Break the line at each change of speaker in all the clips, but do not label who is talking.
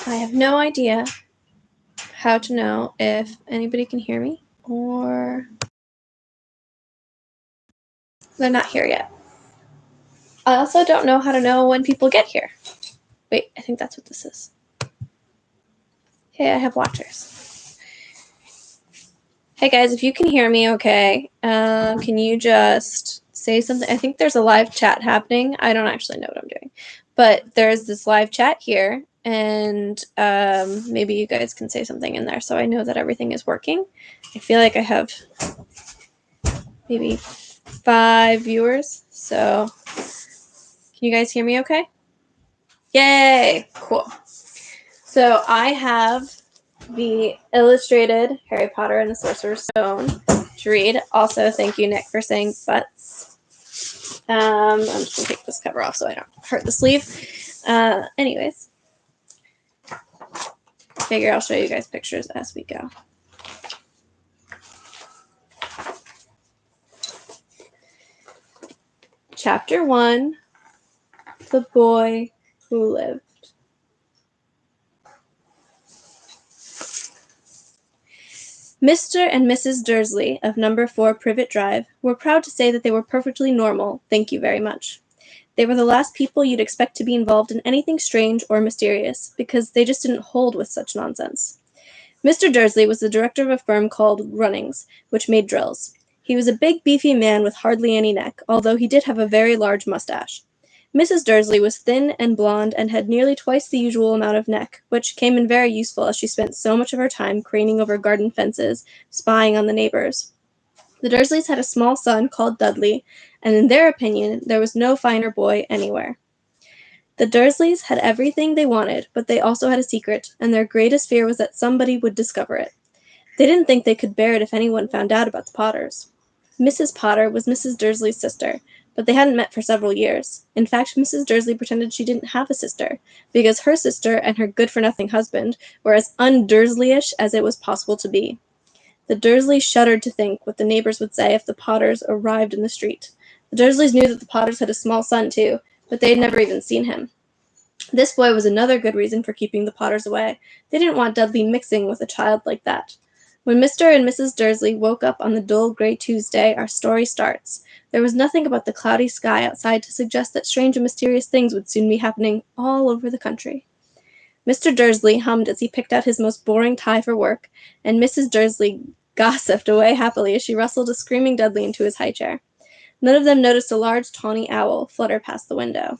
I have no idea how to know if anybody can hear me or they're not here yet. I also don't know how to know when people get here. Wait, I think that's what this is. Hey, I have watchers. Hey guys, if you can hear me okay, can you just say something? I think there's a live chat happening. I don't actually know what I'm doing. But there's this live chat here, and maybe you guys can say something in there so I know that everything is working. I feel like I have maybe 5 viewers, so can you guys hear me okay? Yay! Cool. So I have the illustrated Harry Potter and the Sorcerer's Stone to read. Also, thank you, Nick, for saying butts. I'm just going to take this cover off so I don't hurt the sleeve. Anyways, I figure I'll show you guys pictures as we go. Chapter 1, The Boy Who Lived. Mr. and Mrs. Dursley of number 4 Privet Drive were proud to say that they were perfectly normal, thank you very much. They were the last people you'd expect to be involved in anything strange or mysterious, because they just didn't hold with such nonsense. Mr. Dursley was the director of a firm called Runnings, which made drills. He was a big, beefy man with hardly any neck, although he did have a very large mustache. Mrs. Dursley was thin and blonde and had nearly twice the usual amount of neck, which came in very useful as she spent so much of her time craning over garden fences, spying on the neighbors. The Dursleys had a small son called Dudley, and in their opinion, there was no finer boy anywhere. The Dursleys had everything they wanted, but they also had a secret, and their greatest fear was that somebody would discover it. They didn't think they could bear it if anyone found out about the Potters. Mrs. Potter was Mrs. Dursley's sister, but they hadn't met for several years. In fact, Mrs. Dursley pretended she didn't have a sister, because her sister and her good-for-nothing husband were as un-Dursleyish as it was possible to be. The Dursleys shuddered to think what the neighbors would say if the Potters arrived in the street. The Dursleys knew that the Potters had a small son, too, but they had never even seen him. This boy was another good reason for keeping the Potters away. They didn't want Dudley mixing with a child like that. When Mr. and Mrs. Dursley woke up on the dull gray Tuesday, our story starts. There was nothing about the cloudy sky outside to suggest that strange and mysterious things would soon be happening all over the country. Mr. Dursley hummed as he picked out his most boring tie for work, and Mrs. Dursley gossiped away happily as she rustled a screaming Dudley into his high chair. None of them noticed a large tawny owl flutter past the window.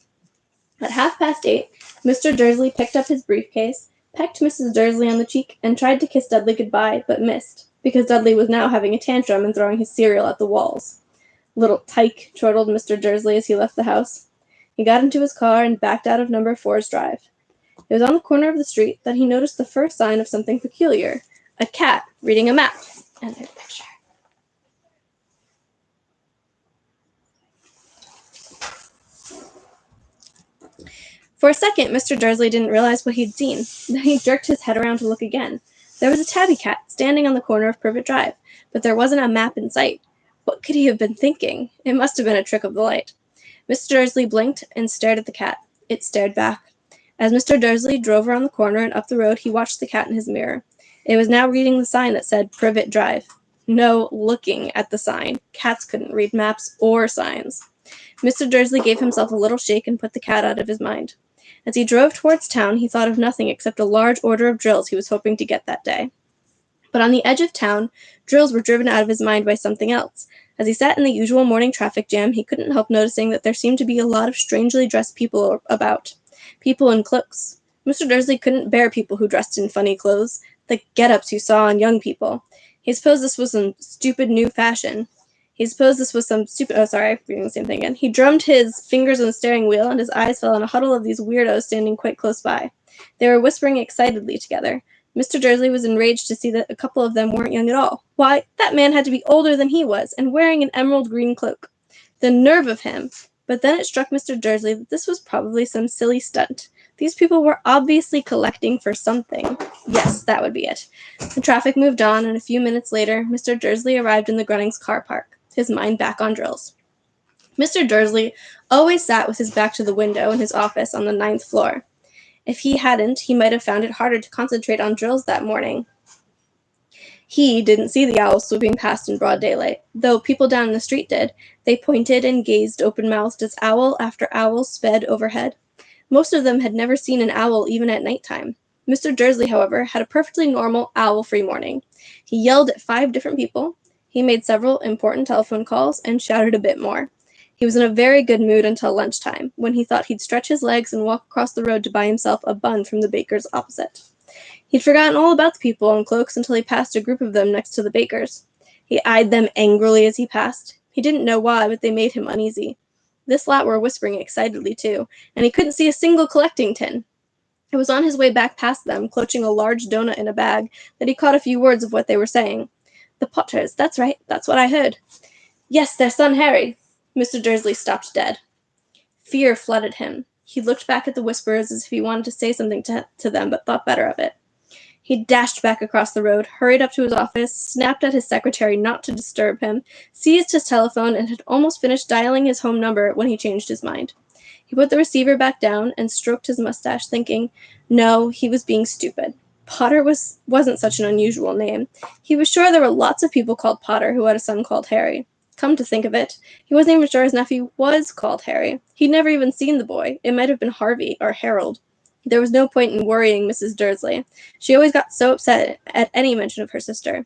At 8:30, Mr. Dursley picked up his briefcase, pecked Mrs. Dursley on the cheek, and tried to kiss Dudley goodbye, but missed, because Dudley was now having a tantrum and throwing his cereal at the walls. "Little tyke," chortled Mr. Dursley as he left the house. He got into his car and backed out of number 4's drive. It was on the corner of the street that he noticed the first sign of something peculiar: a cat reading a map. And there's a picture. For a second, Mr. Dursley didn't realize what he'd seen. Then he jerked his head around to look again. There was a tabby cat standing on the corner of Privet Drive, but there wasn't a map in sight. What could he have been thinking? It must have been a trick of the light. Mr. Dursley blinked and stared at the cat. It stared back. As Mr. Dursley drove around the corner and up the road, he watched the cat in his mirror. It was now reading the sign that said Privet Drive. No, looking at the sign. Cats couldn't read maps or signs. Mr. Dursley gave himself a little shake and put the cat out of his mind. As he drove towards town, he thought of nothing except a large order of drills he was hoping to get that day. But on the edge of town, drills were driven out of his mind by something else. As he sat in the usual morning traffic jam, he couldn't help noticing that there seemed to be a lot of strangely dressed people about. People in cloaks. Mr. Dursley couldn't bear people who dressed in funny clothes, the get-ups you saw on young people. He supposed this was some stupid new fashion. He drummed his fingers on the steering wheel, and his eyes fell on a huddle of these weirdos standing quite close by. They were whispering excitedly together. Mr. Dursley was enraged to see that a couple of them weren't young at all. Why, that man had to be older than he was, and wearing an emerald green cloak. The nerve of him! But then it struck Mr. Dursley that this was probably some silly stunt. These people were obviously collecting for something. Yes, that would be it. The traffic moved on, and a few minutes later, Mr. Dursley arrived in the Grunnings car park, his mind back on drills. Mr. Dursley always sat with his back to the window in his office on the 9th floor. If he hadn't, he might have found it harder to concentrate on drills that morning. He didn't see the owl swooping past in broad daylight, though people down in the street did. They pointed and gazed open-mouthed as owl after owl sped overhead. Most of them had never seen an owl even at nighttime. Mr. Dursley, however, had a perfectly normal owl-free morning. He yelled at 5 different people. He made several important telephone calls and shouted a bit more. He was in a very good mood until lunchtime, when he thought he'd stretch his legs and walk across the road to buy himself a bun from the baker's opposite. He'd forgotten all about the people in cloaks until he passed a group of them next to the baker's. He eyed them angrily as he passed. He didn't know why, but they made him uneasy. This lot were whispering excitedly, too, and he couldn't see a single collecting tin. It was on his way back past them, clutching a large doughnut in a bag, that he caught a few words of what they were saying. The Potters, that's right, that's what I heard. Yes, their son Harry. Mr. Dursley stopped dead. Fear flooded him. He looked back at the whisperers as if he wanted to say something to them, but thought better of it. He dashed back across the road, hurried up to his office, snapped at his secretary not to disturb him, seized his telephone, and had almost finished dialing his home number when he changed his mind. He put the receiver back down and stroked his mustache, thinking, no, he was being stupid. Potter wasn't such an unusual name. He was sure there were lots of people called Potter who had a son called Harry. Come to think of it, he wasn't even sure his nephew was called Harry. He'd never even seen the boy. It might have been Harvey or Harold. There was no point in worrying Mrs. Dursley. She always got so upset at any mention of her sister.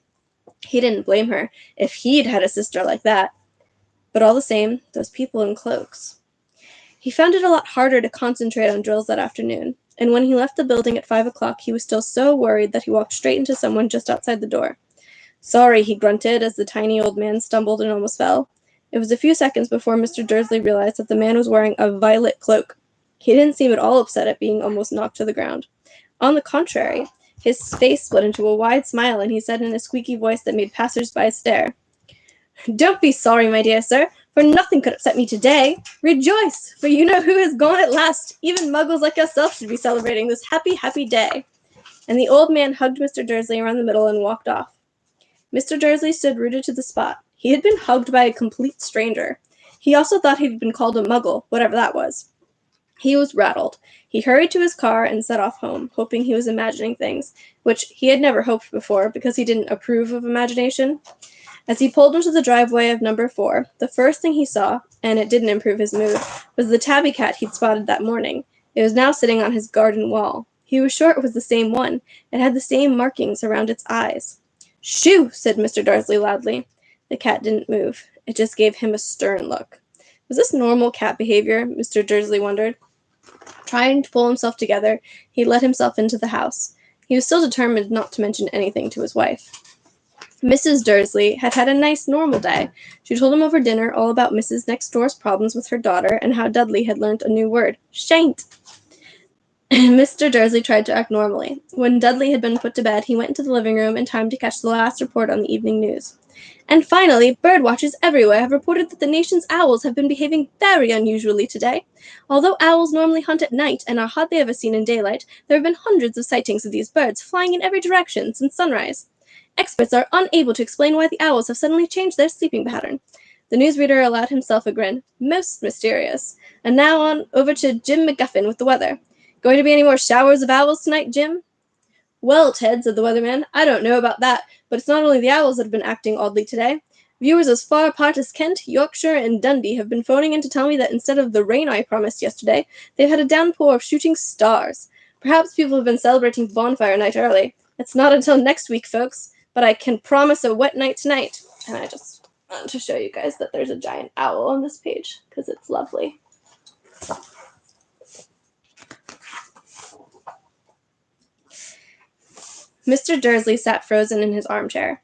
He didn't blame her, if he'd had a sister like that. But all the same, those people in cloaks. He found it a lot harder to concentrate on drills that afternoon, and when he left the building at 5 o'clock, he was still so worried that he walked straight into someone just outside the door. Sorry, he grunted as the tiny old man stumbled and almost fell. It was a few seconds before Mr. Dursley realized that the man was wearing a violet cloak. He didn't seem at all upset at being almost knocked to the ground. On the contrary, his face split into a wide smile, and he said in a squeaky voice that made passers-by stare, Don't be sorry, my dear sir, for nothing could upset me today. Rejoice, for you know who is gone at last. Even muggles like yourself should be celebrating this happy, happy day. And the old man hugged Mr. Dursley around the middle and walked off. Mr. Dursley stood rooted to the spot. He had been hugged by a complete stranger. He also thought he'd been called a muggle, whatever that was. He was rattled. He hurried to his car and set off home, hoping he was imagining things, which he had never hoped before because he didn't approve of imagination. As he pulled into the driveway of number 4, the first thing he saw, and it didn't improve his mood, was the tabby cat he'd spotted that morning. It was now sitting on his garden wall. He was sure it was the same one. It had the same markings around its eyes. Shoo! Said Mr. Dursley loudly. The cat didn't move. It just gave him a stern look. Was this normal cat behavior? Mr. Dursley wondered. Trying to pull himself together, he let himself into the house. He was still determined not to mention anything to his wife. Mrs. Dursley had had a nice, normal day. She told him over dinner all about Mrs. Next Door's problems with her daughter and how Dudley had learnt a new word, shan't. Mr. Dursley tried to act normally. When Dudley had been put to bed, he went into the living room in time to catch the last report on the evening news. And finally, bird watchers everywhere have reported that the nation's owls have been behaving very unusually today. Although owls normally hunt at night and are hardly ever seen in daylight, there have been hundreds of sightings of these birds flying in every direction since sunrise. Experts are unable to explain why the owls have suddenly changed their sleeping pattern. The newsreader allowed himself a grin. Most mysterious. And now on over to Jim McGuffin with the weather. Going to be any more showers of owls tonight, Jim? Well, Ted, said the weatherman, I don't know about that, but it's not only the owls that have been acting oddly today. Viewers as far apart as Kent, Yorkshire, and Dundee have been phoning in to tell me that instead of the rain I promised yesterday, they've had a downpour of shooting stars. Perhaps people have been celebrating bonfire night early. It's not until next week, folks, but I can promise a wet night tonight. And I just want to show you guys that there's a giant owl on this page, because it's lovely. Mr. Dursley sat frozen in his armchair.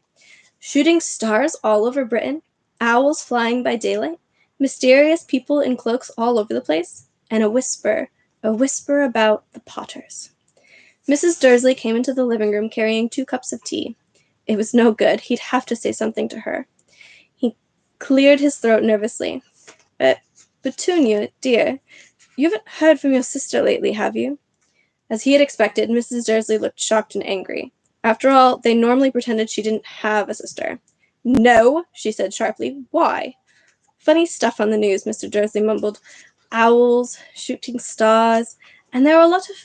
Shooting stars all over Britain, owls flying by daylight, mysterious people in cloaks all over the place, and a whisper about the Potters. Mrs. Dursley came into the living room carrying 2 cups of tea. It was no good. He'd have to say something to her. He cleared his throat nervously. Petunia, dear, you haven't heard from your sister lately, have you? As he had expected, Mrs. Dursley looked shocked and angry. After all, they normally pretended she didn't have a sister. No, she said sharply. Why? Funny stuff on the news, Mr. Dursley mumbled. Owls, shooting stars, and there are a lot of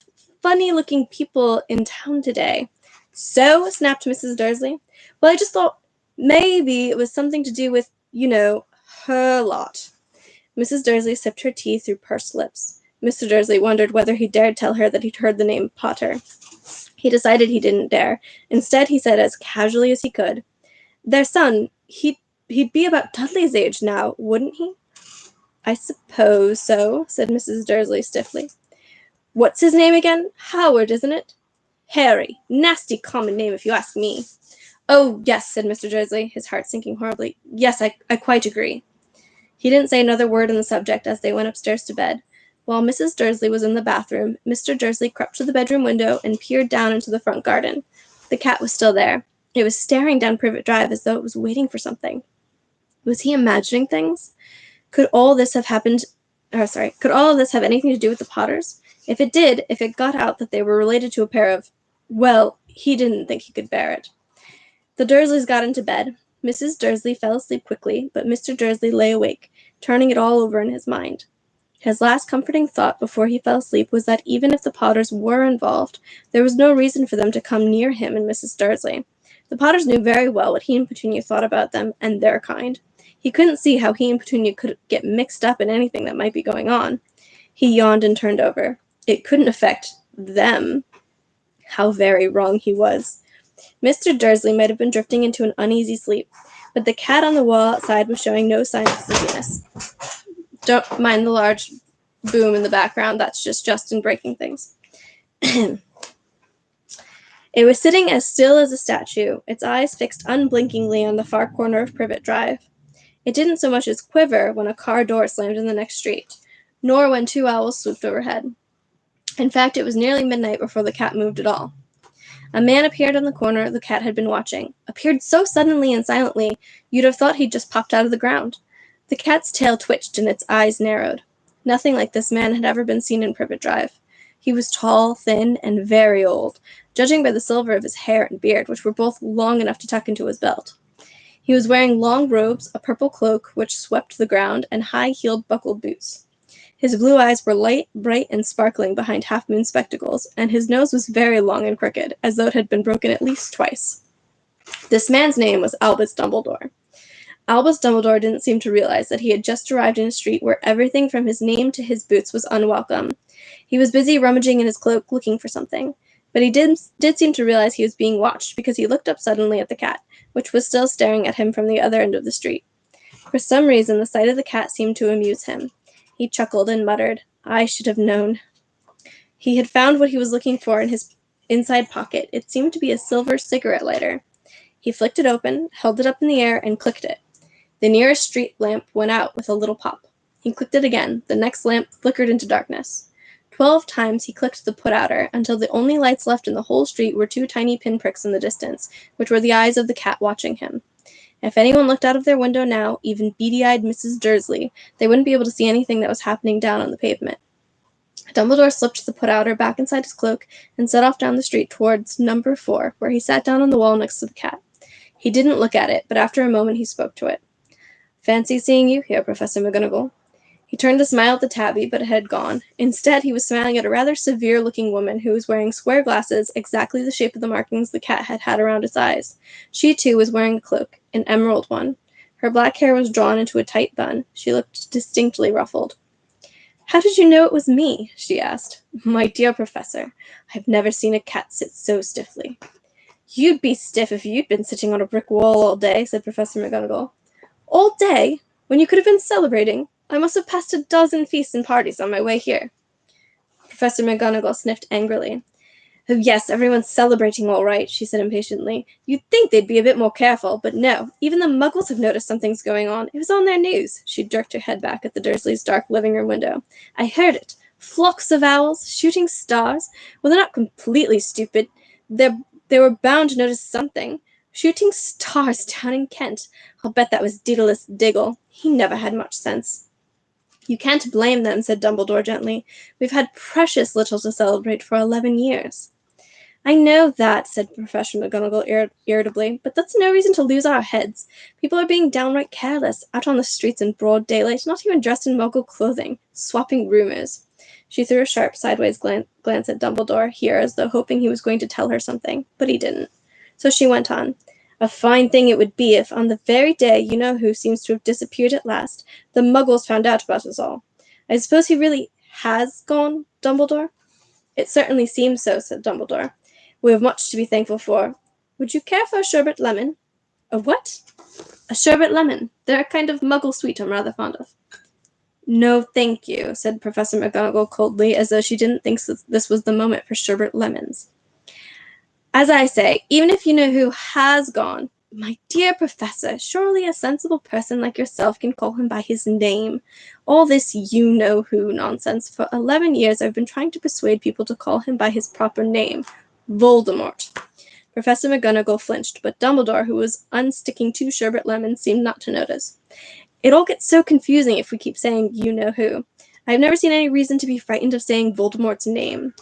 funny-looking people in town today." "So?" snapped Mrs. Dursley. "Well, I just thought maybe it was something to do with, her lot." Mrs. Dursley sipped her tea through pursed lips. Mr. Dursley wondered whether he dared tell her that he'd heard the name Potter. He decided he didn't dare. Instead, he said as casually as he could, "Their son, he'd be about Dudley's age now, wouldn't he?" "I suppose so," said Mrs. Dursley stiffly. "What's his name again? Howard, isn't it?" "Harry. Nasty common name, if you ask me." "Oh, yes," said Mr. Dursley, his heart sinking horribly. "Yes, I quite agree." He didn't say another word on the subject as they went upstairs to bed. While Mrs. Dursley was in the bathroom, Mr. Dursley crept to the bedroom window and peered down into the front garden. The cat was still there. It was staring down Privet Drive as though it was waiting for something. Was he imagining things? Could all this have could all of this have anything to do with the Potters? If it got out that they were related to a pair of, well, he didn't think he could bear it. The Dursleys got into bed. Mrs. Dursley fell asleep quickly, but Mr. Dursley lay awake, turning it all over in his mind. His last comforting thought before he fell asleep was that even if the Potters were involved, there was no reason for them to come near him and Mrs. Dursley. The Potters knew very well what he and Petunia thought about them and their kind. He couldn't see how he and Petunia could get mixed up in anything that might be going on. He yawned and turned over. It couldn't affect them. How very wrong he was. Mr. Dursley might have been drifting into an uneasy sleep, but the cat on the wall outside was showing no signs of sleepiness. Don't mind the large boom in the background. That's just Justin breaking things. It was sitting as still as a statue, its eyes fixed unblinkingly on the far corner of Privet Drive. It didn't so much as quiver when a car door slammed in the next street, nor when two owls swooped overhead. In fact, it was nearly midnight before the cat moved at all. A man appeared on the corner the cat had been watching. Appeared so suddenly and silently, you'd have thought he'd just popped out of the ground. The cat's tail twitched and its eyes narrowed. Nothing like this man had ever been seen in Privet Drive. He was tall, thin, and very old, judging by the silver of his hair and beard, which were both long enough to tuck into his belt. He was wearing long robes, a purple cloak which swept the ground, and high-heeled buckled boots. His blue eyes were light, bright, and sparkling behind half-moon spectacles, and his nose was very long and crooked, as though it had been broken at least twice. This man's name was Albus Dumbledore. Albus Dumbledore didn't seem to realize that he had just arrived in a street where everything from his name to his boots was unwelcome. He was busy rummaging in his cloak looking for something, but he did seem to realize he was being watched because he looked up suddenly at the cat, which was still staring at him from the other end of the street. For some reason, the sight of the cat seemed to amuse him. He chuckled and muttered, "I should have known." He had found what he was looking for in his inside pocket. It seemed to be a silver cigarette lighter. He flicked it open, held it up in the air, and clicked it. The nearest street lamp went out with a little pop. He clicked it again. The next lamp flickered into darkness. 12 times he clicked the put-outer, until the only lights left in the whole street were 2 tiny pinpricks in the distance, which were the eyes of the cat watching him. If anyone looked out of their window now, even beady-eyed Mrs. Dursley, they wouldn't be able to see anything that was happening down on the pavement. Dumbledore slipped the put-outer back inside his cloak and set off down the street towards number 4, where he sat down on the wall next to the cat. He didn't look at it, but after a moment he spoke to it. "Fancy seeing you here, Professor McGonagall." He turned to smile at the tabby, but it had gone. Instead, he was smiling at a rather severe-looking woman who was wearing square glasses, exactly the shape of the markings the cat had had around its eyes. She, too, was wearing a cloak, an emerald one. Her black hair was drawn into a tight bun. She looked distinctly ruffled. "How did you know it was me?" she asked. "My dear Professor, I've never seen a cat sit so stiffly." "You'd be stiff if you'd been sitting on a brick wall all day," said Professor McGonagall. "All day? When you could have been celebrating? I must have passed a dozen feasts and parties on my way here." Professor McGonagall sniffed angrily. "Oh, yes, everyone's celebrating all right," she said impatiently. "You'd think they'd be a bit more careful, but no. Even the Muggles have noticed something's going on. It was on their news." She jerked her head back at the Dursleys' dark living-room window. "I heard it. Flocks of owls, shooting stars. Well, they're not completely stupid. They were bound to notice something. Shooting stars down in Kent. I'll bet that was Daedalus Diggle. He never had much sense." "You can't blame them," said Dumbledore gently. "We've had precious little to celebrate for 11 years. "I know that," said Professor McGonagall irritably, "but that's no reason to lose our heads. People are being downright careless, out on the streets in broad daylight, not even dressed in Muggle clothing, swapping rumors." She threw a sharp, sideways glance at Dumbledore, here as though hoping he was going to tell her something, but he didn't. So she went on. A fine thing it would be if, on the very day you-know-who seems to have disappeared at last, the Muggles found out about us all. I suppose he really has gone, Dumbledore? It certainly seems so, said Dumbledore. We have much to be thankful for. Would you care for a sherbet lemon? A what? A sherbet lemon. They're a kind of Muggle sweet I'm rather fond of. No, thank you, said Professor McGonagall coldly, as though she didn't think this was the moment for sherbet lemons. As I say, even if you-know-who has gone, my dear Professor, surely a sensible person like yourself can call him by his name. All this you-know-who nonsense. For 11 years I've been trying to persuade people to call him by his proper name. Voldemort. Professor McGonagall flinched, but Dumbledore, who was unsticking 2 sherbet lemons, seemed not to notice. It all gets so confusing if we keep saying you-know-who. I've never seen any reason to be frightened of saying Voldemort's name.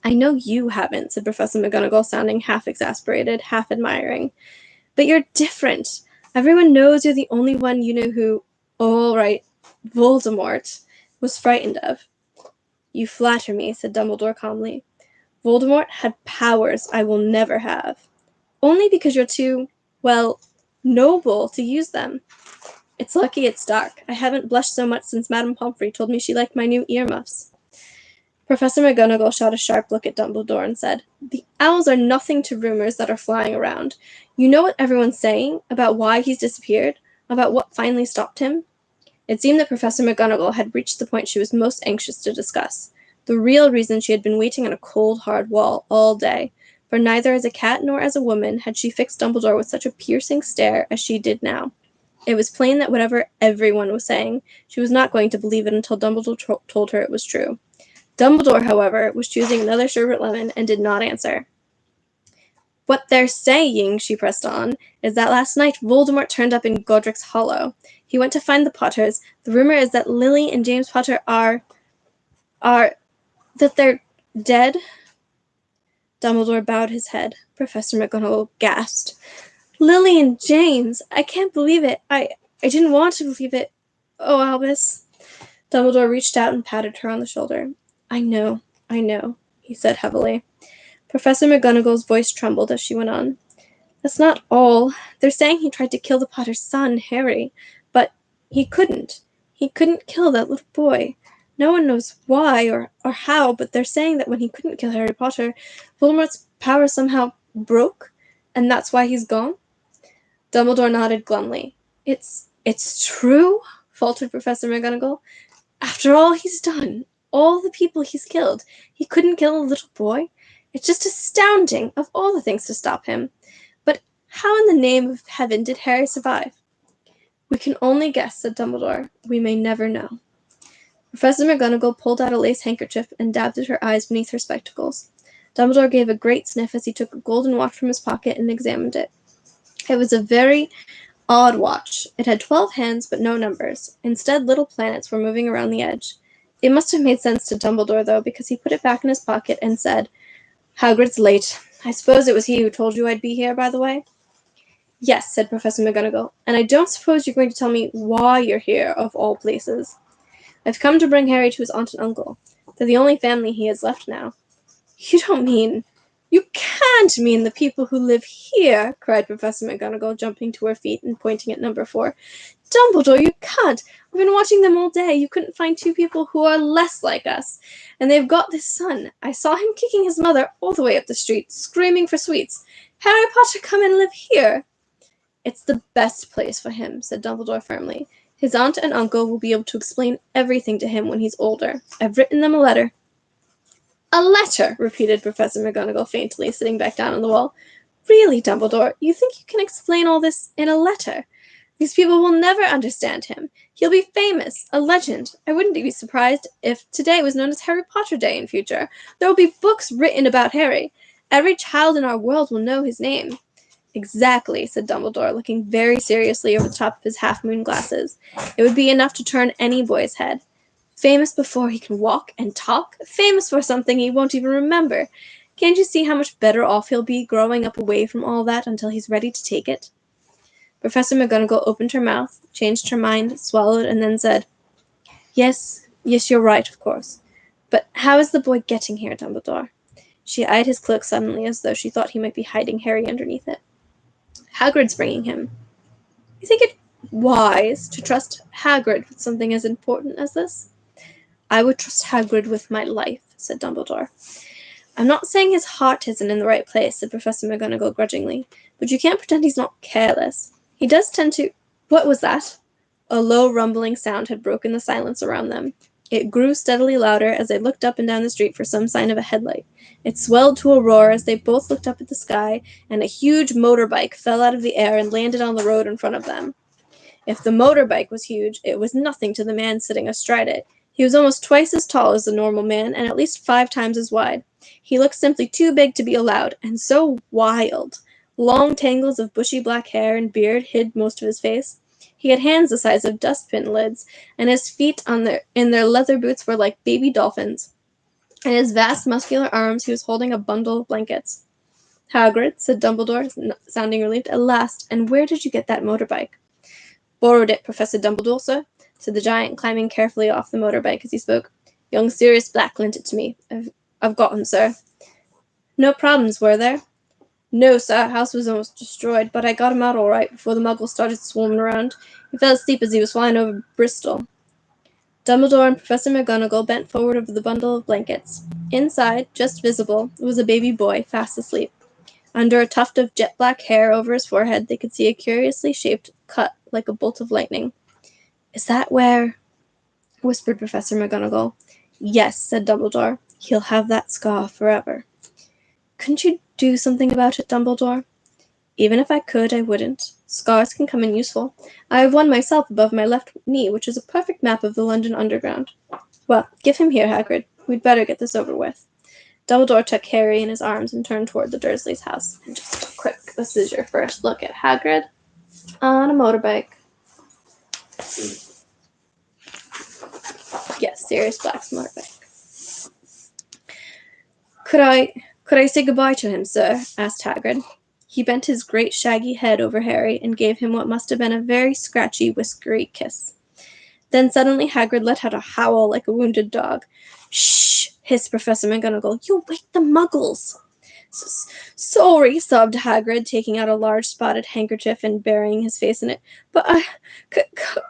I know you haven't, said Professor McGonagall, sounding half exasperated, half admiring. But you're different. Everyone knows you're the only one you-know-who, all right, Voldemort, was frightened of. You flatter me, said Dumbledore calmly. Voldemort had powers I will never have. Only because you're too, well, noble to use them. It's lucky it's dark. I haven't blushed so much since Madame Pomfrey told me she liked my new earmuffs. Professor McGonagall shot a sharp look at Dumbledore and said, The owls are nothing to rumors that are flying around. You know what everyone's saying about why he's disappeared? About what finally stopped him? It seemed that Professor McGonagall had reached the point she was most anxious to discuss. The real reason she had been waiting on a cold, hard wall all day. For neither as a cat nor as a woman had she fixed Dumbledore with such a piercing stare as she did now. It was plain that whatever everyone was saying, she was not going to believe it until Dumbledore told her it was true. Dumbledore, however, was choosing another sherbet lemon and did not answer. What they're saying, she pressed on, is that last night Voldemort turned up in Godric's Hollow. He went to find the Potters. The rumor is that Lily and James Potter that they're dead. Dumbledore bowed his head. Professor McGonagall gasped. Lily and James! I can't believe it. I didn't want to believe it. Oh, Albus. Dumbledore reached out and patted her on the shoulder. I know, he said heavily. Professor McGonagall's voice trembled as she went on. That's not all. They're saying he tried to kill the Potter's son, Harry, but he couldn't. He couldn't kill that little boy. No one knows why or how, but they're saying that when he couldn't kill Harry Potter, Voldemort's power somehow broke, and that's why he's gone? Dumbledore nodded glumly. It's true? Faltered Professor McGonagall. After all he's done, all the people he's killed, he couldn't kill a little boy? It's just astounding, of all the things to stop him. But how in the name of heaven did Harry survive? We can only guess, said Dumbledore. We may never know. Professor McGonagall pulled out a lace handkerchief and dabbed at her eyes beneath her spectacles. Dumbledore gave a great sniff as he took a golden watch from his pocket and examined it. It was a very odd watch. It had 12 hands, but no numbers. Instead, little planets were moving around the edge. It must have made sense to Dumbledore, though, because he put it back in his pocket and said, Hagrid's late. I suppose it was he who told you I'd be here, by the way? Yes, said Professor McGonagall, and I don't suppose you're going to tell me why you're here, of all places. I've come to bring Harry to his aunt and uncle. They're the only family he has left now. You don't mean... You can't mean the people who live here, cried Professor McGonagall, jumping to her feet and pointing at number 4. Dumbledore, you can't. I've been watching them all day. You couldn't find 2 people who are less like us. And they've got this son. I saw him kicking his mother all the way up the street, screaming for sweets. Harry Potter, come and live here. It's the best place for him, said Dumbledore firmly. His aunt and uncle will be able to explain everything to him when he's older. I've written them a letter. A letter, repeated Professor McGonagall faintly, sitting back down on the wall. Really, Dumbledore, you think you can explain all this in a letter? These people will never understand him. He'll be famous, a legend. I wouldn't be surprised if today was known as Harry Potter Day in future. There will be books written about Harry. Every child in our world will know his name. Exactly, said Dumbledore, looking very seriously over the top of his half-moon glasses. It would be enough to turn any boy's head. Famous before he can walk and talk? Famous for something he won't even remember. Can't you see how much better off he'll be growing up away from all that until he's ready to take it? Professor McGonagall opened her mouth, changed her mind, swallowed, and then said, Yes, you're right, of course. But how is the boy getting here, Dumbledore? She eyed his cloak suddenly as though she thought he might be hiding Harry underneath it. Hagrid's bringing him. You think it wise to trust Hagrid with something as important as this? I would trust Hagrid with my life, said Dumbledore. I'm not saying his heart isn't in the right place, said Professor McGonagall grudgingly, but you can't pretend he's not careless. He does tend to— What was that? A low rumbling sound had broken the silence around them. It grew steadily louder as they looked up and down the street for some sign of a headlight. It swelled to a roar as they both looked up at the sky, and a huge motorbike fell out of the air and landed on the road in front of them. If the motorbike was huge, it was nothing to the man sitting astride it. He was almost twice as tall as the normal man, and at least 5 times as wide. He looked simply too big to be allowed, and so wild. Long tangles of bushy black hair and beard hid most of his face. He had hands the size of dustbin lids, and his feet in their leather boots were like baby dolphins. In his vast muscular arms he was holding a bundle of blankets. Hagrid, said Dumbledore, sounding relieved, at last, and where did you get that motorbike? Borrowed it, Professor Dumbledore, sir, said the giant, climbing carefully off the motorbike as he spoke. Young Sirius Black lent it to me. I've got him, sir. No problems, were there? No, sir. House was almost destroyed, but I got him out all right before the muggles started swarming around. He fell asleep as he was flying over Bristol. Dumbledore and Professor McGonagall bent forward over the bundle of blankets. Inside, just visible, was a baby boy, fast asleep. Under a tuft of jet-black hair over his forehead, they could see a curiously shaped cut like a bolt of lightning. Is that where— whispered Professor McGonagall. Yes, said Dumbledore. He'll have that scar forever. Couldn't you do something about it, Dumbledore? Even if I could, I wouldn't. Scars can come in useful. I have one myself above my left knee, which is a perfect map of the London Underground. Well, give him here, Hagrid. We'd better get this over with. Dumbledore took Harry in his arms and turned toward the Dursleys' house. And just quick, this is your first look at Hagrid on a motorbike. Yes, Sirius Black's motorbike. Could I say goodbye to him, sir? Asked Hagrid. He bent his great shaggy head over Harry and gave him what must have been a very scratchy, whiskery kiss. Then suddenly Hagrid let out a howl like a wounded dog. Shh! Hissed Professor McGonagall. You'll wake the muggles! Sorry, sobbed Hagrid, taking out a large spotted handkerchief and burying his face in it. But I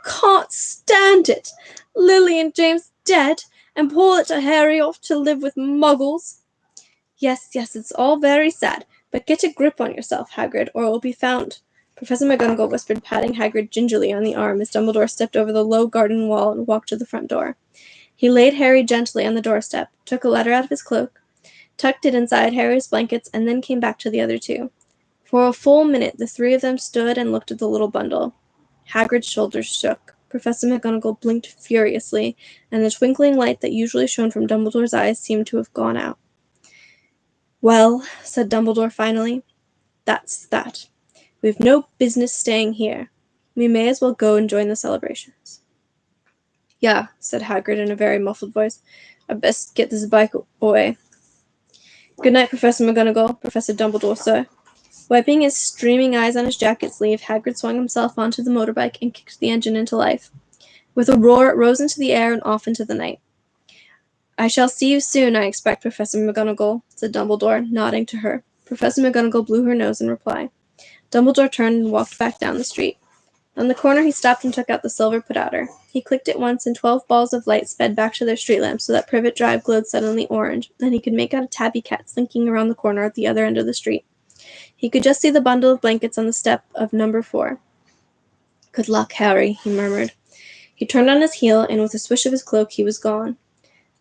can't stand it. Lily and James dead, and poor little Harry off to live with muggles. Yes, it's all very sad, but get a grip on yourself, Hagrid, or it will be found. Professor McGonagall whispered, patting Hagrid gingerly on the arm as Dumbledore stepped over the low garden wall and walked to the front door. He laid Harry gently on the doorstep, took a letter out of his cloak, tucked it inside Harry's blankets, and then came back to the other two. For a full minute, the three of them stood and looked at the little bundle. Hagrid's shoulders shook. Professor McGonagall blinked furiously, and the twinkling light that usually shone from Dumbledore's eyes seemed to have gone out. Well, said Dumbledore finally, that's that. We've no business staying here. We may as well go and join the celebrations. Yeah, said Hagrid in a very muffled voice. I'd best get this bike away. Good night, Professor McGonagall. Professor Dumbledore, sir. Wiping his streaming eyes on his jacket sleeve, Hagrid swung himself onto the motorbike and kicked the engine into life. With a roar, it rose into the air and off into the night. I shall see you soon, I expect, Professor McGonagall, said Dumbledore, nodding to her. Professor McGonagall blew her nose in reply. Dumbledore turned and walked back down the street. On the corner, he stopped and took out the silver put-outer. He clicked it once, and 12 balls of light sped back to their street lamps so that Privet Drive glowed suddenly orange, and he could make out a tabby cat slinking around the corner at the other end of the street. He could just see the bundle of blankets on the step of number 4. Good luck, Harry, he murmured. He turned on his heel, and with a swish of his cloak, he was gone.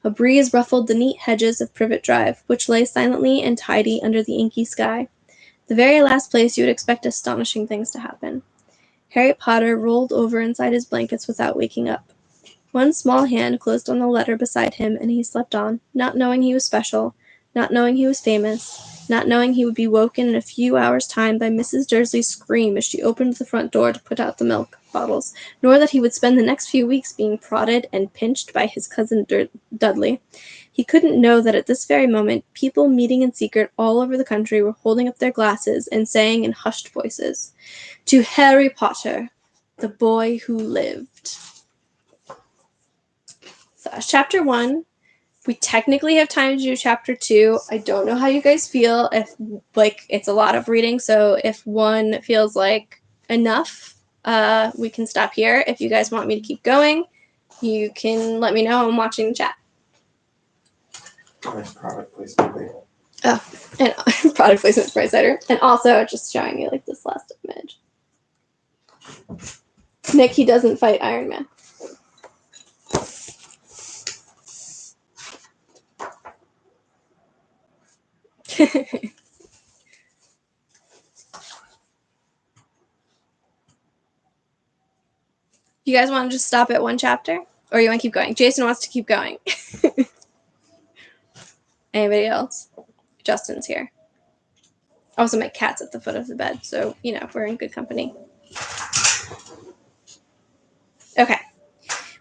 A breeze ruffled the neat hedges of Privet Drive, which lay silently and tidy under the inky sky. The very last place you would expect astonishing things to happen. Harry Potter rolled over inside his blankets without waking up. One small hand closed on the letter beside him, and he slept on, not knowing he was special, not knowing he was famous, not knowing he would be woken in a few hours' time by Mrs. Dursley's scream as she opened the front door to put out the milk bottles, nor that he would spend the next few weeks being prodded and pinched by his cousin Dudley. He couldn't know that at this very moment, people meeting in secret all over the country were holding up their glasses and saying in hushed voices, "To Harry Potter, the boy who lived." So, Chapter 1, We technically have time to do chapter 2. I don't know how you guys feel. If it's a lot of reading, so if one feels like enough, we can stop here. If you guys want me to keep going, you can let me know. I'm watching the chat.
Nice product placement.
Oh, and product placement for Cider, and also just showing you like this last image. Nick, he doesn't fight Iron Man. You guys want to just stop at one chapter? Or you want to keep going? Jason wants to keep going. Anybody else? Justin's here. Also, my cat's at the foot of the bed, so, we're in good company. Okay.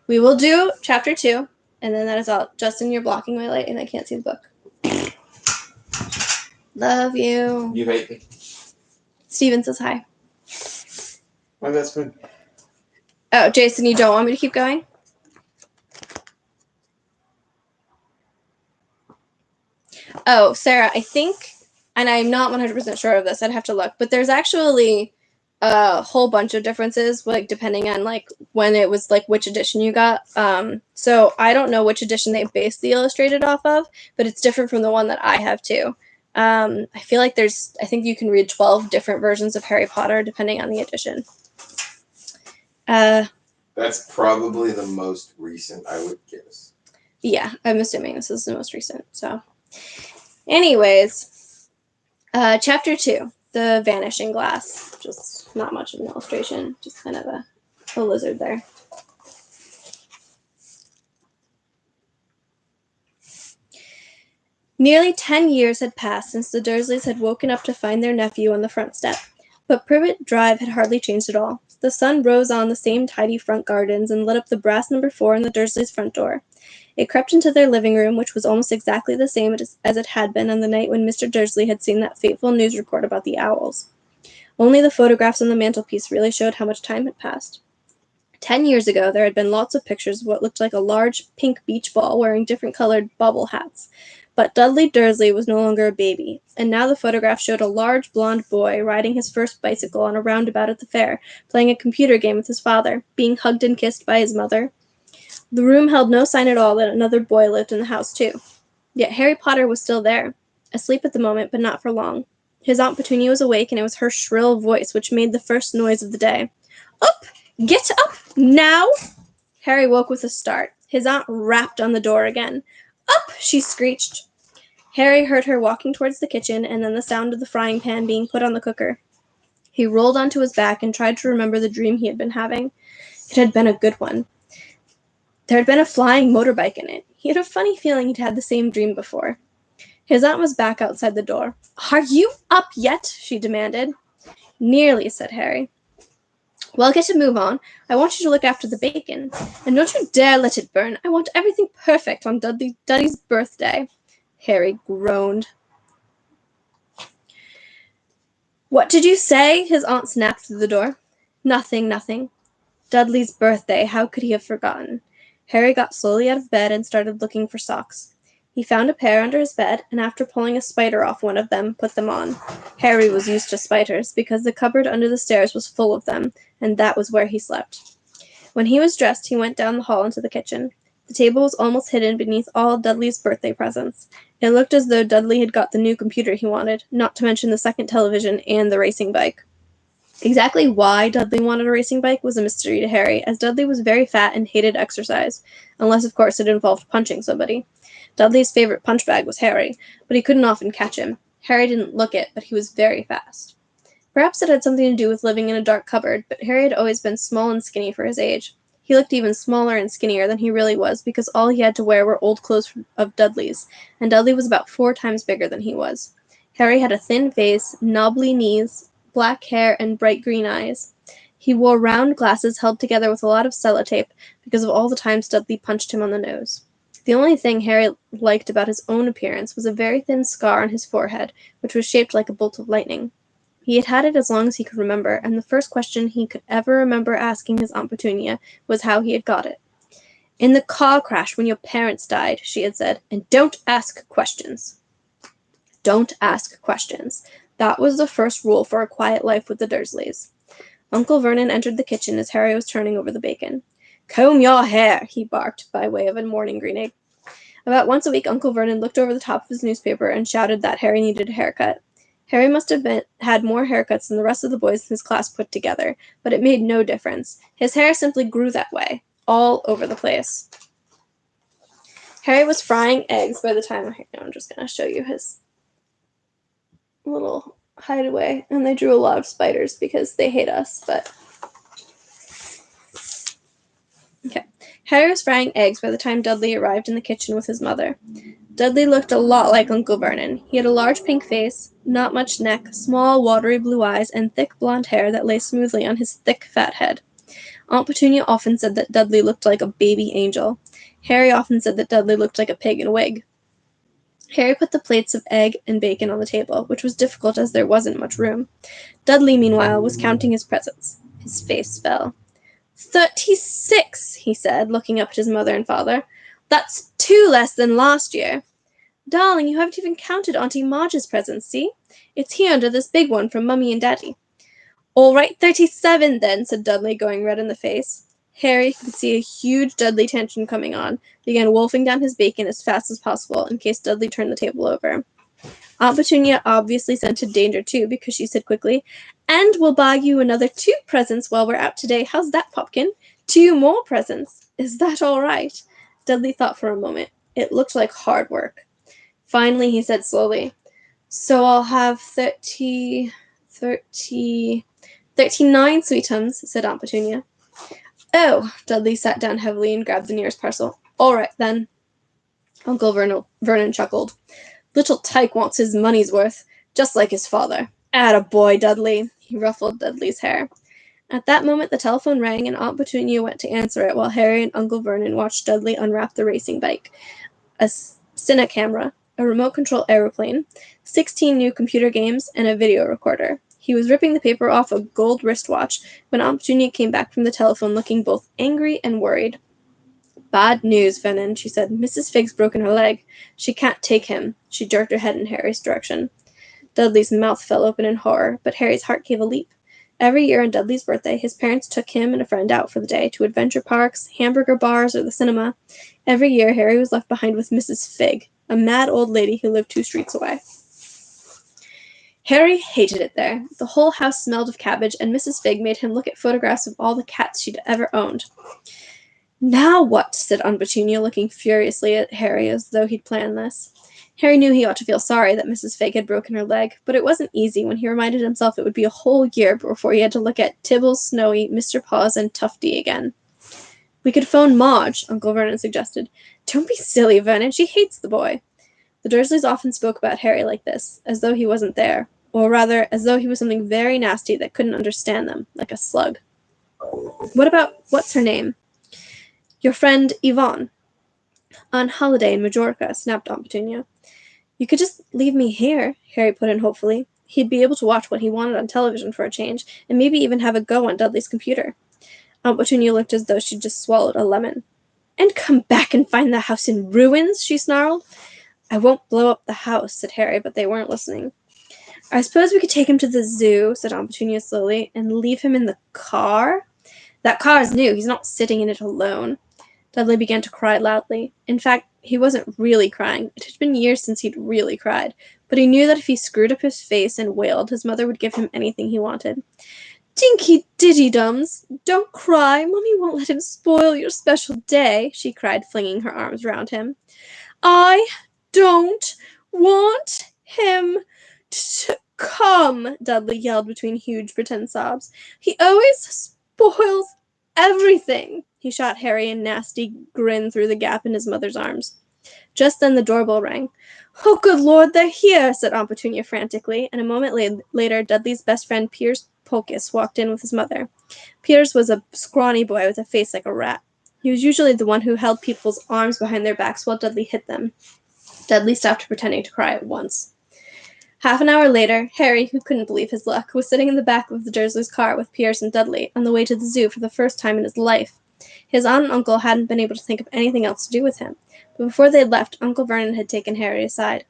We will do chapter 2, and then that is all. Justin, you're blocking my light, and I can't see the book. Love you.
You hate me.
Steven says hi.
My best friend.
Oh, Jason, you don't want me to keep going? Oh, Sarah, I think, and I'm not 100% sure of this, I'd have to look, but there's actually a whole bunch of differences, depending on, when it was, which edition you got. So I don't know which edition they based the illustrated off of, but it's different from the one that I have, too. I feel like I think you can read 12 different versions of Harry Potter, depending on the edition.
That's probably the most recent, I would guess.
Yeah, I'm assuming this is the most recent, so... Anyways, chapter 2, the vanishing glass. Just not much of an illustration, just kind of a lizard there. Nearly 10 years had passed since the Dursleys had woken up to find their nephew on the front step, but Privet Drive had hardly changed at all. The sun rose on the same tidy front gardens and lit up the brass number 4 in the Dursleys' front door. It crept into their living room, which was almost exactly the same as it had been on the night when Mr. Dursley had seen that fateful news report about the owls. Only the photographs on the mantelpiece really showed how much time had passed. 10 years ago, there had been lots of pictures of what looked like a large pink beach ball wearing different colored bubble hats. But Dudley Dursley was no longer a baby, and now the photograph showed a large blond boy riding his first bicycle on a roundabout at the fair, playing a computer game with his father, being hugged and kissed by his mother. The room held no sign at all that another boy lived in the house, too. Yet Harry Potter was still there, asleep at the moment, but not for long. His Aunt Petunia was awake, and it was her shrill voice which made the first noise of the day. "Up! Get up! Now!" Harry woke with a start. His aunt rapped on the door again. "Up!" she screeched. Harry heard her walking towards the kitchen, and then the sound of the frying pan being put on the cooker. He rolled onto his back and tried to remember the dream he had been having. It had been a good one. There had been a flying motorbike in it. He had a funny feeling he'd had the same dream before. His aunt was back outside the door. "Are you up yet?" she demanded. "Nearly," said Harry. "Well, get a move on. I want you to look after the bacon. And don't you dare let it burn. I want everything perfect on Dudley's birthday." Harry groaned. "What did you say?" his aunt snapped through the door. Nothing. Dudley's birthday. How could he have forgotten? Harry got slowly out of bed and started looking for socks. He found a pair under his bed, and after pulling a spider off one of them, put them on. Harry was used to spiders, because the cupboard under the stairs was full of them, and that was where he slept. When he was dressed, he went down the hall into the kitchen. The table was almost hidden beneath all Dudley's birthday presents. It looked as though Dudley had got the new computer he wanted, not to mention the second television and the racing bike. Exactly why Dudley wanted a racing bike was a mystery to Harry, as Dudley was very fat and hated exercise, unless, of course, it involved punching somebody. Dudley's favorite punch bag was Harry, but he couldn't often catch him. Harry didn't look it, but he was very fast. Perhaps it had something to do with living in a dark cupboard, but Harry had always been small and skinny for his age. He looked even smaller and skinnier than he really was, because all he had to wear were old clothes of Dudley's, and Dudley was about 4 times bigger than he was. Harry had a thin face, knobbly knees, black hair, and bright green eyes. He wore round glasses held together with a lot of sellotape because of all the times Dudley punched him on the nose. The only thing Harry liked about his own appearance was a very thin scar on his forehead, which was shaped like a bolt of lightning. He had had it as long as he could remember, and the first question he could ever remember asking his Aunt Petunia was how he had got it. "In the car crash when your parents died," she had said, "and don't ask questions." Don't ask questions. That was the first rule for a quiet life with the Dursleys. Uncle Vernon entered the kitchen as Harry was turning over the bacon. "Comb your hair," he barked, by way of a morning greeting. About once a week Uncle Vernon looked over the top of his newspaper and shouted that Harry needed a haircut. Harry must have had more haircuts than the rest of the boys in his class put together, but it made no difference. His hair simply grew that way, all over the place. Harry was frying eggs by the time... I'm just going to show you his little hideaway. And they drew a lot of spiders because they hate us, but... Okay. Harry was frying eggs by the time Dudley arrived in the kitchen with his mother. Dudley looked a lot like Uncle Vernon. He had a large pink face, not much neck, small watery blue eyes, and thick blonde hair that lay smoothly on his thick fat head. Aunt Petunia often said that Dudley looked like a baby angel. Harry often said that Dudley looked like a pig in a wig. Harry put the plates of egg and bacon on the table, which was difficult as there wasn't much room. Dudley, meanwhile, was counting his presents. His face fell. 36, he said, looking up at his mother and father. That's 2 less than last year. Darling, you haven't even counted Auntie Marge's presents, see? It's here under this big one from Mummy and Daddy. All right, 37 then, said Dudley, going red in the face. Harry could see a huge Dudley tension coming on, began wolfing down his bacon as fast as possible in case Dudley turned the table over. Aunt Petunia obviously scented danger too, because she said quickly, "And we'll buy you another 2 presents while we're out today. How's that, Popkin? 2 more presents. Is that all right?" Dudley thought for a moment. It looked like hard work. Finally, he said slowly, "So I'll have 39 sweetums," said Aunt Petunia. "Oh," Dudley sat down heavily and grabbed the nearest parcel. "All right, then." Uncle Vernon chuckled. "Little Tyke wants his money's worth, just like his father. Atta boy, Dudley." He ruffled Dudley's hair. At that moment the telephone rang and Aunt Petunia went to answer it while Harry and Uncle Vernon watched Dudley unwrap the racing bike, a cine camera, a remote control aeroplane, 16 new computer games, and a video recorder. He was ripping the paper off a gold wristwatch when Aunt Petunia came back from the telephone looking both angry and worried. "Bad news, Vernon," she said. "Mrs. Figg's broken her leg. She can't take him." She jerked her head in Harry's direction. Dudley's mouth fell open in horror, but Harry's heart gave a leap. Every year on Dudley's birthday, his parents took him and a friend out for the day to adventure parks, hamburger bars, or the cinema. Every year, Harry was left behind with Mrs. Figg, a mad old lady who lived 2 streets away. Harry hated it there. The whole house smelled of cabbage, and Mrs. Figg made him look at photographs of all the cats she'd ever owned. "Now what?" said Aunt Petunia, looking furiously at Harry as though he'd planned this. Harry knew he ought to feel sorry that Mrs. Figg had broken her leg, but it wasn't easy when he reminded himself it would be a whole year before he had to look at Tibble, Snowy, Mr. Paws, and Tufty again. "We could phone Marge," Uncle Vernon suggested. "Don't be silly, Vernon. She hates the boy." The Dursleys often spoke about Harry like this, as though he wasn't there, or rather, as though he was something very nasty that couldn't understand them, like a slug. What's her name?" "Your friend Yvonne." "On holiday in Majorca," snapped Aunt Petunia. "You could just leave me here," Harry put in hopefully. He'd be able to watch what he wanted on television for a change, and maybe even have a go on Dudley's computer. Aunt Petunia looked as though she'd just swallowed a lemon. "And come back and find the house in ruins?" she snarled. "I won't blow up the house," said Harry, but they weren't listening. "I suppose we could take him to the zoo," said Aunt Petunia slowly, "and leave him in the car?" "That car is new. He's not sitting in it alone." Dudley began to cry loudly. In fact, he wasn't really crying. It had been years since he'd really cried, but he knew that if he screwed up his face and wailed, his mother would give him anything he wanted. "Dinky Diddy-Dums, don't cry. Mummy won't let him spoil your special day," she cried, flinging her arms round him. "I don't want him to come," Dudley yelled between huge pretend sobs. "He always spoils everything." He shot Harry a nasty grin through the gap in his mother's arms. Just then the doorbell rang. "Oh, good Lord, they're here," said Aunt Petunia frantically, and a moment later Dudley's best friend Piers Polkiss walked in with his mother. Piers was a scrawny boy with a face like a rat. He was usually the one who held people's arms behind their backs while Dudley hit them. Dudley stopped pretending to cry at once. Half an hour later, Harry, who couldn't believe his luck, was sitting in the back of the Dursleys' car with Piers and Dudley, on the way to the zoo for the first time in his life. His aunt and uncle hadn't been able to think of anything else to do with him, but before they'd left, Uncle Vernon had taken Harry aside.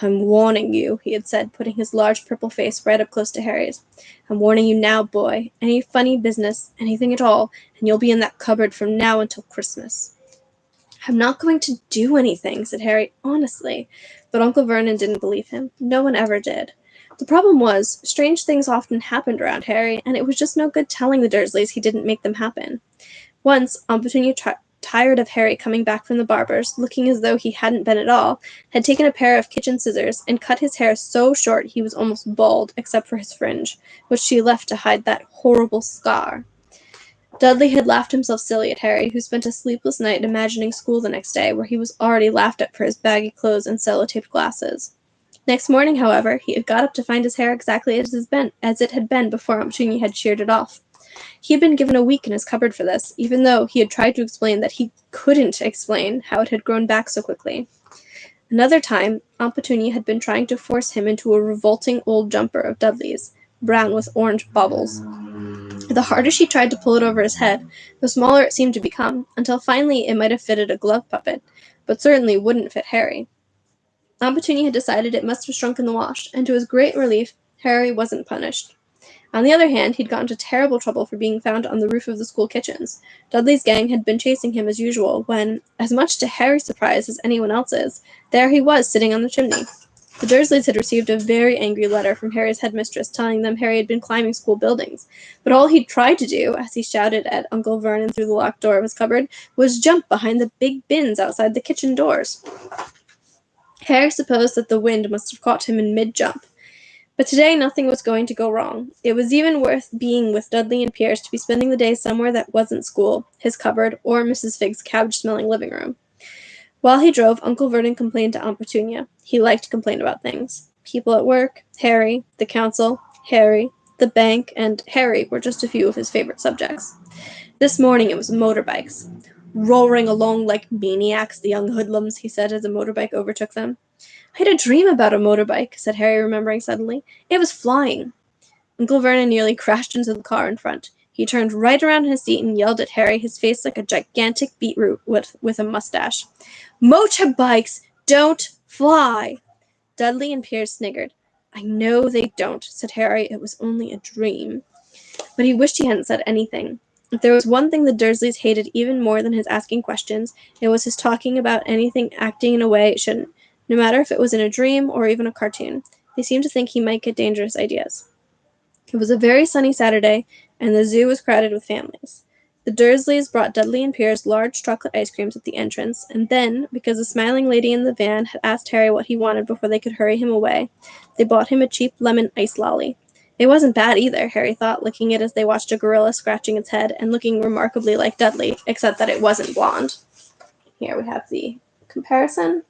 "I'm warning you," he had said, putting his large purple face right up close to Harry's. "I'm warning you now, boy. Any funny business, anything at all, and you'll be in that cupboard from now until Christmas." "I'm not going to do anything," said Harry, honestly. But Uncle Vernon didn't believe him. No one ever did. The problem was, strange things often happened around Harry, and it was just no good telling the Dursleys he didn't make them happen. Once, Aunt Petunia, tired of Harry coming back from the barber's, looking as though he hadn't been at all, had taken a pair of kitchen scissors and cut his hair so short he was almost bald, except for his fringe, which she left to hide that horrible scar. Dudley had laughed himself silly at Harry, who spent a sleepless night imagining school the next day, where he was already laughed at for his baggy clothes and sellotaped glasses. Next morning, however, he had got up to find his hair exactly as it had been before Aunt Petunia had sheared it off. He had been given a week in his cupboard for this, even though he had tried to explain that he couldn't explain how it had grown back so quickly. Another time, Aunt Petunia had been trying to force him into a revolting old jumper of Dudley's, brown with orange baubles. The harder she tried to pull it over his head, the smaller it seemed to become, until finally it might have fitted a glove puppet, but certainly wouldn't fit Harry. Aunt Petunia had decided it must have shrunk in the wash, and to his great relief, Harry wasn't punished. On the other hand, he'd got into terrible trouble for being found on the roof of the school kitchens. Dudley's gang had been chasing him as usual when, as much to Harry's surprise as anyone else's, there he was sitting on the chimney. The Dursleys had received a very angry letter from Harry's headmistress telling them Harry had been climbing school buildings, but all he'd tried to do, as he shouted at Uncle Vernon through the locked door of his cupboard, was jump behind the big bins outside the kitchen doors. Harry supposed that the wind must have caught him in mid-jump. But today nothing was going to go wrong. It was even worth being with Dudley and Pierce to be spending the day somewhere that wasn't school, his cupboard, or Mrs. Figg's cabbage-smelling living room. While he drove, Uncle Vernon complained to Aunt Petunia. He liked to complain about things. People at work, Harry, the council, Harry, the bank, and Harry were just a few of his favorite subjects. This morning it was motorbikes. "Roaring along like maniacs, the young hoodlums," he said as a motorbike overtook them. "I had a dream about a motorbike," said Harry, remembering suddenly. "It was flying." Uncle Vernon nearly crashed into the car in front. He turned right around in his seat and yelled at Harry, his face like a gigantic beetroot with a mustache. "Motorbikes don't fly!" Dudley and Pierce sniggered. "I know they don't," said Harry. "It was only a dream." But he wished he hadn't said anything. If there was one thing the Dursleys hated even more than his asking questions, it was his talking about anything acting in a way it shouldn't, no matter if it was in a dream or even a cartoon. They seemed to think he might get dangerous ideas. It was a very sunny Saturday, and the zoo was crowded with families. The Dursleys brought Dudley and Pierce large chocolate ice creams at the entrance, and then, because the smiling lady in the van had asked Harry what he wanted before they could hurry him away, they bought him a cheap lemon ice lolly. It wasn't bad either, Harry thought, licking it as they watched a gorilla scratching its head and looking remarkably like Dudley, except that it wasn't blonde. Here we have the comparison.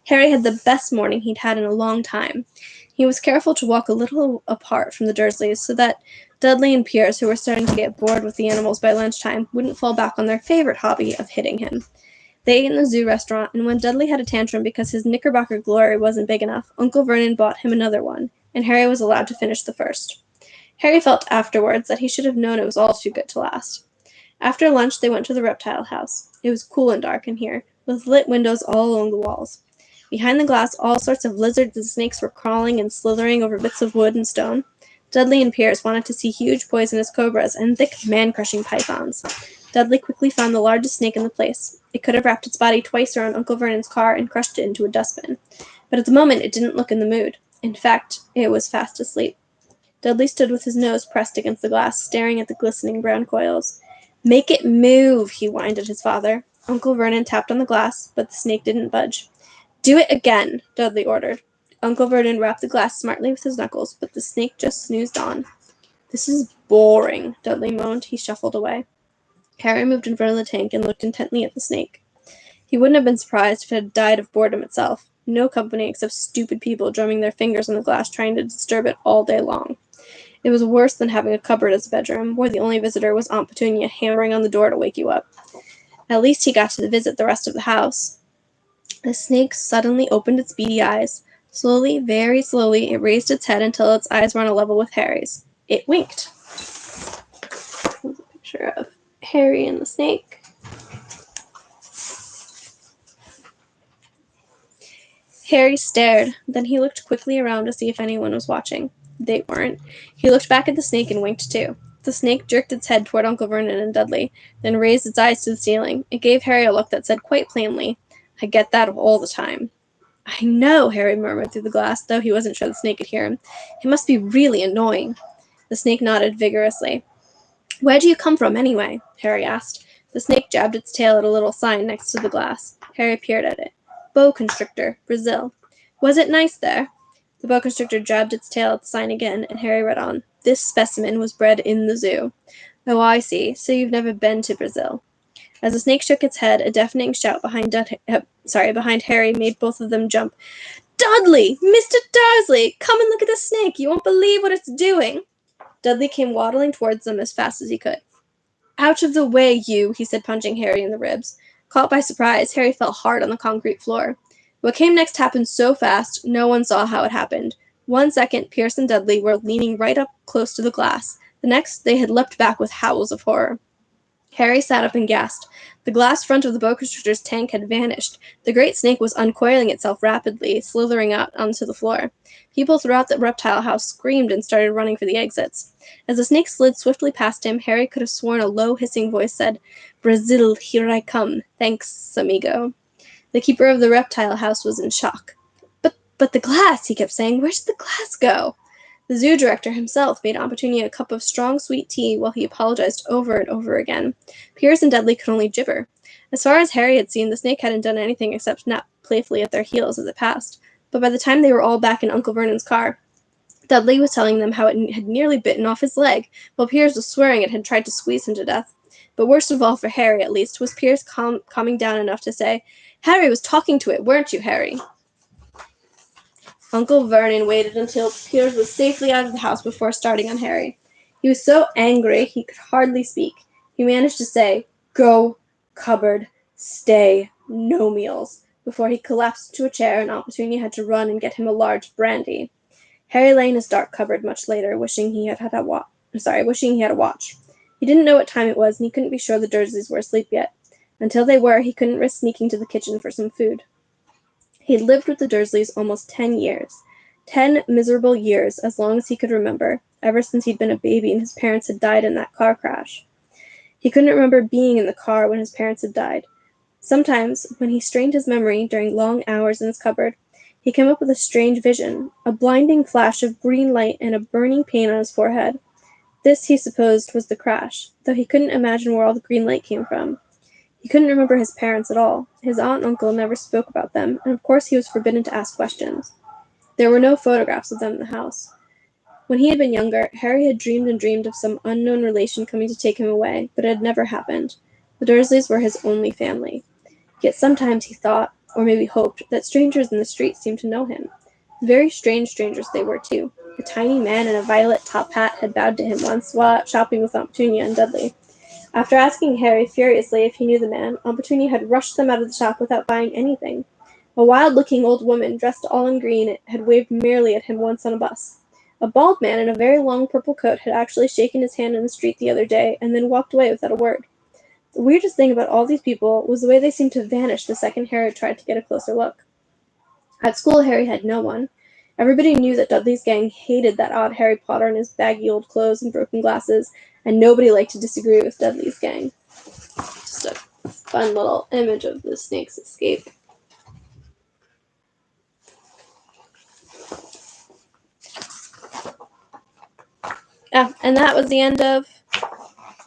Harry had the best morning he'd had in a long time. He was careful to walk a little apart from the Dursleys so that Dudley and Pierce, who were starting to get bored with the animals by lunchtime, wouldn't fall back on their favorite hobby of hitting him. They ate in the zoo restaurant, and when Dudley had a tantrum because his Knickerbocker glory wasn't big enough, Uncle Vernon bought him another one, and Harry was allowed to finish the first. Harry felt afterwards that he should have known it was all too good to last. After lunch, they went to the reptile house. It was cool and dark in here, with lit windows all along the walls. Behind the glass, all sorts of lizards and snakes were crawling and slithering over bits of wood and stone. Dudley and Pierce wanted to see huge poisonous cobras and thick man-crushing pythons. Dudley quickly found the largest snake in the place. It could have wrapped its body twice around Uncle Vernon's car and crushed it into a dustbin. But at the moment, it didn't look in the mood. In fact, it was fast asleep. Dudley stood with his nose pressed against the glass, staring at the glistening brown coils. "Make it move," he whined at his father. Uncle Vernon tapped on the glass, but the snake didn't budge. "Do it again," Dudley ordered. Uncle Vernon rapped the glass smartly with his knuckles, but the snake just snoozed on. "This is boring," Dudley moaned. He shuffled away. Harry moved in front of the tank and looked intently at the snake. He wouldn't have been surprised if it had died of boredom itself. No company except stupid people drumming their fingers on the glass trying to disturb it all day long. It was worse than having a cupboard as a bedroom, where the only visitor was Aunt Petunia hammering on the door to wake you up. At least he got to visit the rest of the house. The snake suddenly opened its beady eyes, Slowly, very slowly, it raised its head until its eyes were on a level with Harry's. It winked. Here's a picture of Harry and the snake. Harry stared. Then he looked quickly around to see if anyone was watching. They weren't. He looked back at the snake and winked too. The snake jerked its head toward Uncle Vernon and Dudley, then raised its eyes to the ceiling. It gave Harry a look that said quite plainly, "I get that all the time." "I know," Harry murmured through the glass, though he wasn't sure the snake could hear him. "It must be really annoying." The snake nodded vigorously. "Where do you come from, anyway?" Harry asked. The snake jabbed its tail at a little sign next to the glass. Harry peered at it. "Boa constrictor, Brazil." "Was it nice there?" The boa constrictor jabbed its tail at the sign again, and Harry read on. "This specimen was bred in the zoo." "Oh, I see. So you've never been to Brazil." As the snake shook its head, a deafening shout behind Harry made both of them jump. "Dudley! Mr. Dursley! Come and look at the snake! You won't believe what it's doing!" Dudley came waddling towards them as fast as he could. "Out of the way, you!" he said, punching Harry in the ribs. Caught by surprise, Harry fell hard on the concrete floor. What came next happened so fast, no one saw how it happened. 1 second, Pierce and Dudley were leaning right up close to the glass. The next, they had leapt back with howls of horror. Harry sat up and gasped. The glass front of the boa constrictor's tank had vanished. The great snake was uncoiling itself rapidly, slithering out onto the floor. People throughout the reptile house screamed and started running for the exits. As the snake slid swiftly past him, Harry could have sworn a low, hissing voice said, "Brazil, here I come. Thanks, amigo." The keeper of the reptile house was in shock. But the glass, he kept saying. "Where did the glass go?" The zoo director himself made Aunt Petunia a cup of strong sweet tea while he apologized over and over again. Pierce and Dudley could only gibber. As far as Harry had seen, the snake hadn't done anything except snap playfully at their heels as it passed. But by the time they were all back in Uncle Vernon's car, Dudley was telling them how it had nearly bitten off his leg, while Pierce was swearing it had tried to squeeze him to death. But worst of all, for Harry at least, was Pierce calming down enough to say, "Harry was talking to it, weren't you, Harry?" Uncle Vernon waited until Pierce was safely out of the house before starting on Harry. He was so angry he could hardly speak. He managed to say, "Go, cupboard, stay, no meals," before he collapsed into a chair and Aunt Petunia had to run and get him a large brandy. Harry lay in his dark cupboard much later, wishing he had a watch. He didn't know what time it was, and he couldn't be sure the Dursleys were asleep yet. Until they were, he couldn't risk sneaking to the kitchen for some food. He'd lived with the Dursleys almost 10 years. 10 miserable years, as long as he could remember, ever since he'd been a baby and his parents had died in that car crash. He couldn't remember being in the car when his parents had died. Sometimes, when he strained his memory during long hours in his cupboard, he came up with a strange vision, a blinding flash of green light and a burning pain on his forehead. This, he supposed, was the crash, though he couldn't imagine where all the green light came from. He couldn't remember his parents at all. His aunt and uncle never spoke about them, and of course he was forbidden to ask questions. There were no photographs of them in the house. When he had been younger, Harry had dreamed and dreamed of some unknown relation coming to take him away, but it had never happened. The Dursleys were his only family. Yet sometimes he thought, or maybe hoped, that strangers in the street seemed to know him. Very strange strangers they were, too. A tiny man in a violet top hat had bowed to him once while out shopping with Aunt Petunia and Dudley. After asking Harry furiously if he knew the man, Aunt Petunia had rushed them out of the shop without buying anything. A wild-looking old woman, dressed all in green, had waved merrily at him once on a bus. A bald man in a very long purple coat had actually shaken his hand in the street the other day and then walked away without a word. The weirdest thing about all these people was the way they seemed to vanish the second Harry tried to get a closer look. At school, Harry had no one. Everybody knew that Dudley's gang hated that odd Harry Potter in his baggy old clothes and broken glasses, and nobody liked to disagree with Dudley's gang. Just a fun little image of the snake's escape. Yeah, and that was the end of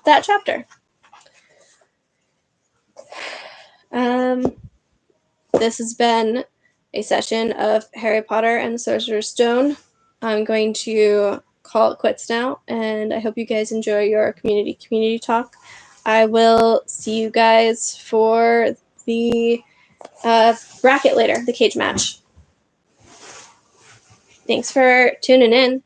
that chapter. This has been a session of Harry Potter and the Sorcerer's Stone. I'm going to call it quits now, and I hope you guys enjoy your community talk. I will see you guys for the bracket later, the cage match. Thanks for tuning in.